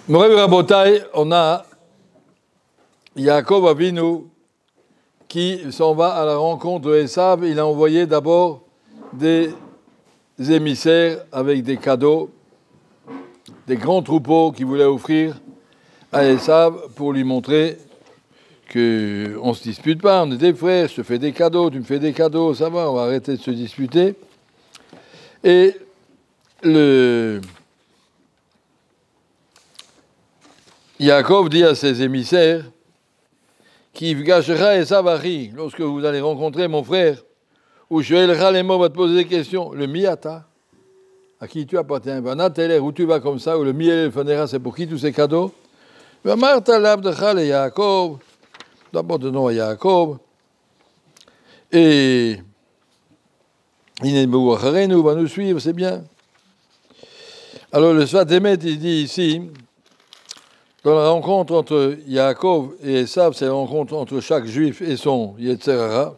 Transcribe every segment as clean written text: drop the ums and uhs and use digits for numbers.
Morev Rabotai, on a Yaakov Avinu qui s'en va à la rencontre de Esav. Il a envoyé d'abord des émissaires avec des cadeaux, des grands troupeaux qu'il voulait offrir à Esav pour lui montrer qu'on ne se dispute pas, on est des frères, je te fais des cadeaux, tu me fais des cadeaux, ça va, on va arrêter de se disputer. Et Yaakov dit à ses émissaires, qui gâchera Esav Ari, lorsque vous allez rencontrer mon frère, ou Joël les mots va te poser des questions, le miata, à qui tu appartiens, où tu vas comme ça, ou le miel fanera, c'est pour qui tous ces cadeaux? Martha l'abdachal et Yaakov, d'abord de nom à Yaakov, et il va nous suivre, c'est bien. Alors le Sfat Emet, il dit ici, dans la rencontre entre Yaakov et Esav, c'est la rencontre entre chaque juif et son Yetzer Hara.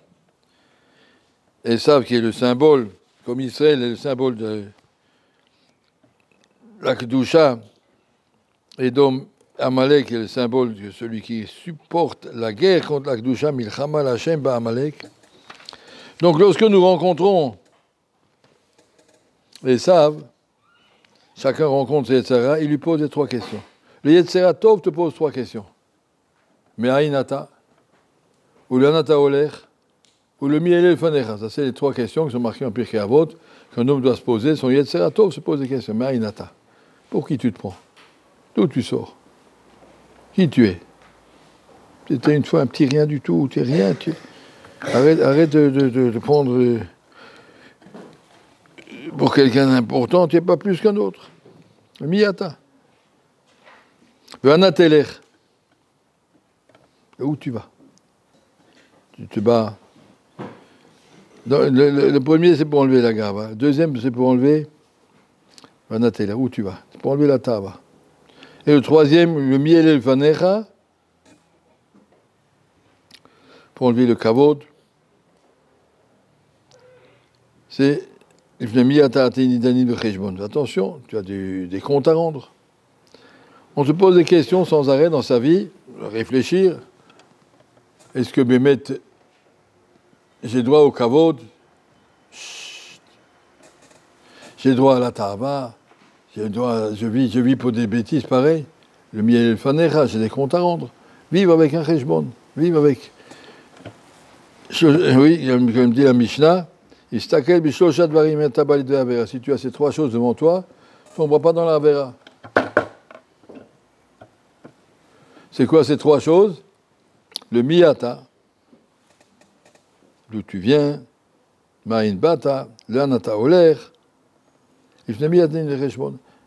Esav qui est le symbole, comme Israël est le symbole de la Kedusha, et donc Amalek est le symbole de celui qui supporte la guerre contre la Kedusha, Milchama Hashem ba Amalek. Donc lorsque nous rencontrons Esav, chacun rencontre ses Yetzer Hara, il lui pose les trois questions. Le Yetzer Hara Tov te pose trois questions. Me'ainata, ou le Anata Oler, ou le Mi'elel Fanecha. Ça, c'est les trois questions qui sont marquées en Pirkei Avot, qu'un homme doit se poser. Son Yetzer Hara Tov se pose des questions. Me'ainata. Pour qui tu te prends? D'où tu sors? Qui tu es? Tu étais une fois un petit rien du tout, tu es rien. Arrête de prendre pour quelqu'un d'important, tu n'es pas plus qu'un autre. Miyata. Vanateler. Où tu vas? Tu te bats. Le premier, c'est pour enlever la gava. Le deuxième, c'est pour enlever Vanateler. Où tu vas? C'est pour enlever la tava. Et le troisième, le miel et le fanecha, pour enlever le kavod, c'est attention, tu as des comptes à rendre. On se pose des questions sans arrêt dans sa vie, réfléchir. Est-ce que Bémet, j'ai droit au kavod? J'ai droit à la tava? Je vis pour des bêtises pareilles. Le miel et le fanecha, j'ai des comptes à rendre. Vivre avec un cheshbon, vivre avec. Oui, comme dit la Mishnah, si tu as ces trois choses devant toi, tu ne tomberas pas dans la vera. C'est quoi ces trois choses? Le miyata, d'où tu viens, ma'in bata, l'anata oler.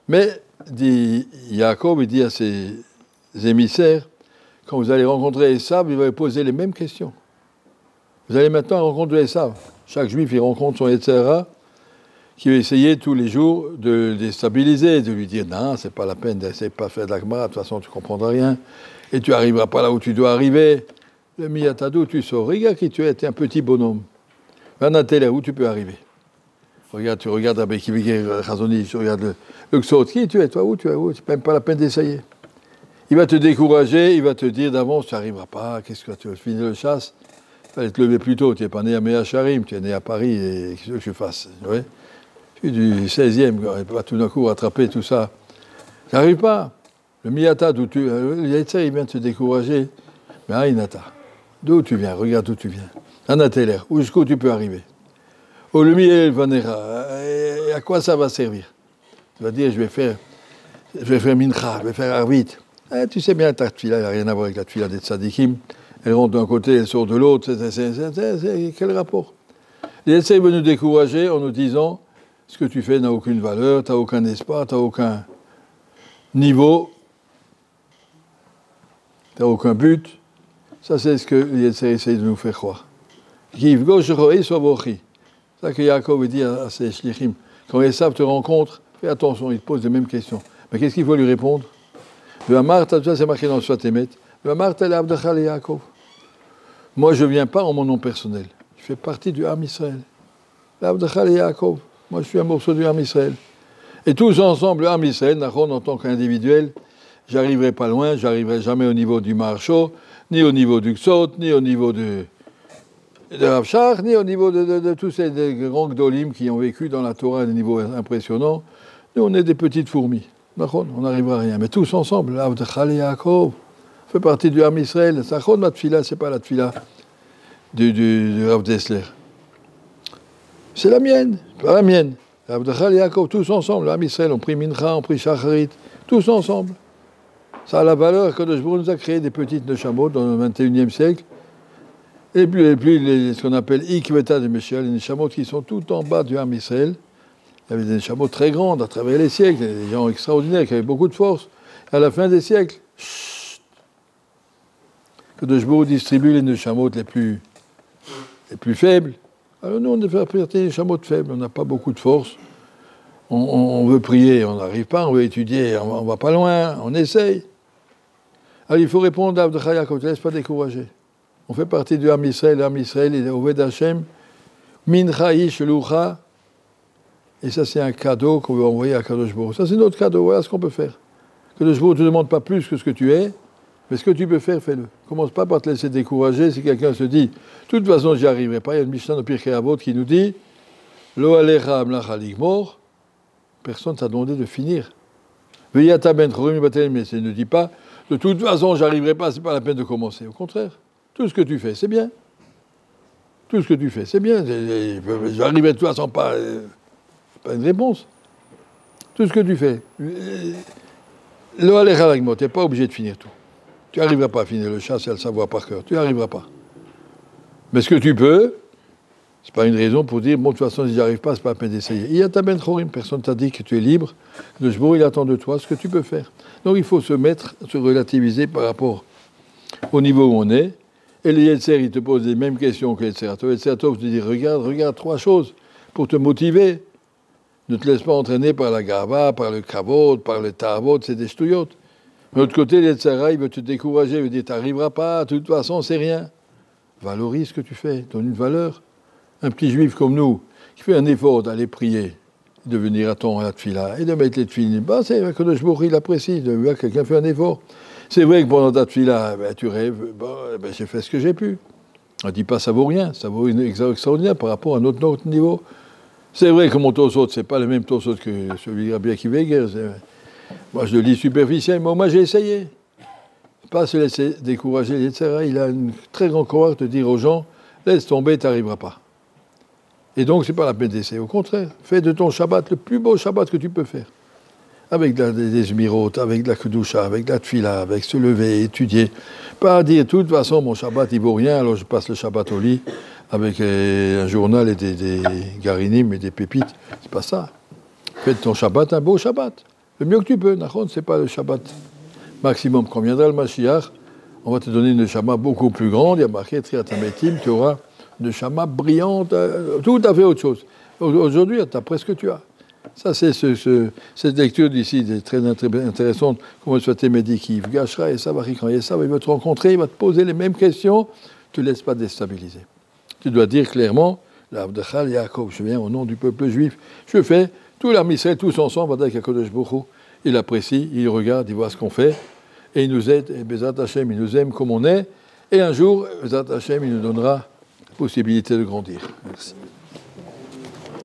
Mais, dit Yaakov, il dit à ses émissaires, quand vous allez rencontrer Esav, il va vous poser les mêmes questions. Vous allez maintenant rencontrer Esav. Chaque juif, il rencontre son Yetzer Hara, qui va essayer tous les jours de le déstabiliser, de lui dire, non, c'est pas la peine d'essayer de pas faire de la Gemara, de toute façon, tu comprendras rien, et tu n'arriveras pas là où tu dois arriver. Le miyatadou, tu sors. Regarde qui tu es un petit bonhomme. Vanateler, où tu peux arriver? Regarde, tu regardes avec Kivigé, Chazoni, tu regardes le Ksot. Qui tu es, toi? Où tu es? C'est même pas la peine d'essayer. Il va te décourager, il va te dire d'avance, tu n'arriveras pas, qu'est-ce que tu vas finir le chasse? Il fallait te lever plus tôt, tu n'es pas né à Méacharim, tu es né à Paris, et qu'est-ce que je fasse? Ouais. Tu es du 16e, il ne peut pas tout d'un coup rattraper tout ça. Tu n'arrives pas. Le Miyata, d'où tu. Le Yetzer, il vient te décourager. Mais Aïnata, d'où tu viens? Regarde d'où tu viens. Anateler, jusqu'où tu peux arriver? Oh, le miel vanera, à quoi ça va servir? Tu vas dire, je vais faire mincha, je vais faire arvit. Tu sais bien, ta tefila, elle n'a rien à voir avec la tefila des tzadikim. Elle rentre d'un côté, elle sort de l'autre. Quel rapport? Les Yetzer veulent nous décourager en nous disant, ce que tu fais n'a aucune valeur, tu n'as aucun espoir, tu n'as aucun niveau, tu n'as aucun but. Ça, c'est ce que les Yetzer essayent de nous faire croire. C'est ça que Yaakov dit à ses shlichim. Quand Esav te rencontre, fais attention, il te pose les mêmes questions. Mais qu'est-ce qu'il faut lui répondre? C'est marqué dans le Sfat Emet. Moi, je ne viens pas en mon nom personnel. Je fais partie du Am Israël. L'Abdachal et Yaakov. Moi, je suis un morceau du Am Israël. Et tous ensemble, le Am Israël, en tant qu'individuel, j'arriverai pas loin, j'arriverai jamais au niveau du Maharsho, ni au niveau du Ksot, ni au niveau de Rav Shach, ni au niveau de tous ces grands Gdolim qui ont vécu dans la Torah à des niveaux impressionnants. Nous, on est des petites fourmis. On n'arrivera à rien. Mais tous ensemble, Avdechal et Yaakov, fait partie du Ham Israël. Sachon, la tfila, c'est pas la tfila du Rav Dessler. C'est la mienne, pas la mienne. Avdechal et Yaakov, tous ensemble. Le Ham Israël, on prie Mincha, on prie Shacharit, tous ensemble. Ça a la valeur que le Jbour nous a créé des petites Neshamot dans le 21e siècle. Et puis ce qu'on appelle Ikveta de Michel, les Neshamot qui sont tout en bas du Ham Israël. Il y avait des Neshamot très grandes à travers les siècles, des gens extraordinaires qui avaient beaucoup de force. À la fin des siècles, que le Jbour distribue les Neshamot les plus faibles. Alors nous, on devrait prier les Neshamot faibles, on n'a pas beaucoup de force. On veut prier, on n'arrive pas, on veut étudier, on ne va pas loin, on essaye. Alors il faut répondre à Avdechal Yaakov, ne te laisse pas décourager. On fait partie du Ham Israël, l'Ham Israël, il est Oved Hashem, Mincha Ish Lucha, et ça c'est un cadeau qu'on veut envoyer à Kadosh Baruch Hu. Ça c'est notre cadeau, voilà ce qu'on peut faire. Kadosh Baruch Hu ne te demande pas plus que ce que tu es, mais ce que tu peux faire, fais-le. Commence pas par te laisser décourager si quelqu'un se dit, de toute façon j'y arriverai pas, il y a une Mishnah de Pirkei Avot qui nous dit, Lo alecha amlach aligmor, personne t'a demandé de finir. Veyata ben chorim batel, mais ça ne dit pas, de toute façon j'arriverai pas, c'est pas la peine de commencer. Au contraire. Tout ce que tu fais, c'est bien. Tout ce que tu fais, c'est bien. J'arrive à toute façon pas une réponse. Tout ce que tu fais. Tu n'es pas obligé de finir tout. Tu n'arriveras pas à finir le chasse et à le savoir par cœur. Tu n'y arriveras pas. Mais ce que tu peux, ce n'est pas une raison pour dire, bon, de toute façon, si j'y arrive pas, ce n'est pas la peine d'essayer. Il y a ta ben chorim, personne ne t'a dit que tu es libre. Le Jbour, il attend de toi ce que tu peux faire. Donc il faut se relativiser par rapport au niveau où on est. Et le Yetzer, il te pose les mêmes questions que le Yetzer Tov. Le Yetzer Tov te dit, regarde trois choses pour te motiver. Ne te laisse pas entraîner par la gava, par le kavod, par le ta'avod, c'est des shtouyot. De l'autre côté, le Yetzer, il veut te décourager, il veut dire, tu n'arriveras pas, de toute façon, c'est rien. Valorise ce que tu fais, donne une valeur. Un petit juif comme nous, qui fait un effort d'aller prier, de venir à la tfila, et de mettre les tfilines, c'est que le Jbour, il apprécie, de voir que quelqu'un fait un effort. C'est vrai que pendant ta tfila, tu rêves, j'ai fait ce que j'ai pu. On ne dit pas ça vaut rien, ça vaut une extraordinaire par rapport à notre niveau. C'est vrai que mon Tosot, ce n'est pas le même Tosot que celui de Rabbi Akiva Eiger. Moi, je le lis superficiellement, moi j'ai essayé. Pas se laisser décourager, etc. Il a une très grande courage de dire aux gens, laisse tomber, tu n'arriveras pas. Et donc, ce n'est pas la peine d'essayer. Au contraire, fais de ton Shabbat le plus beau Shabbat que tu peux faire. Avec des Zmirot, avec de la Kedusha, avec de la Tfila, avec se lever, étudier. Pas dire, de toute façon, mon Shabbat, il vaut rien, alors je passe le Shabbat au lit avec un journal et des garinim et des pépites. C'est pas ça. Fais de ton Shabbat un beau Shabbat. Le mieux que tu peux, Nachon, c'est pas le Shabbat maximum. Quand viendra le Mashiach, on va te donner une Shabbat beaucoup plus grande. Il y a marqué Triat Hametim, tu auras une Shabbat brillante, tout à fait autre chose. Aujourd'hui, tu as presque ce que tu as. Ça, c'est cette lecture d'ici, très intéressante. Comment tu sois médicatif, Gachra et Sabari, quand il va te rencontrer, il va te poser les mêmes questions. Ne te laisse pas déstabiliser. Tu dois dire clairement, l'Avdechal Yaakov, je viens au nom du peuple juif. Je fais tout l'Amisraël, tous ensemble, avec Kadosh Baruch Hu. Il apprécie, il regarde, il voit ce qu'on fait. Et il nous aide, et Bezat Hashem, il nous aime comme on est. Et un jour, Bezat Hashem, il nous donnera la possibilité de grandir. Merci.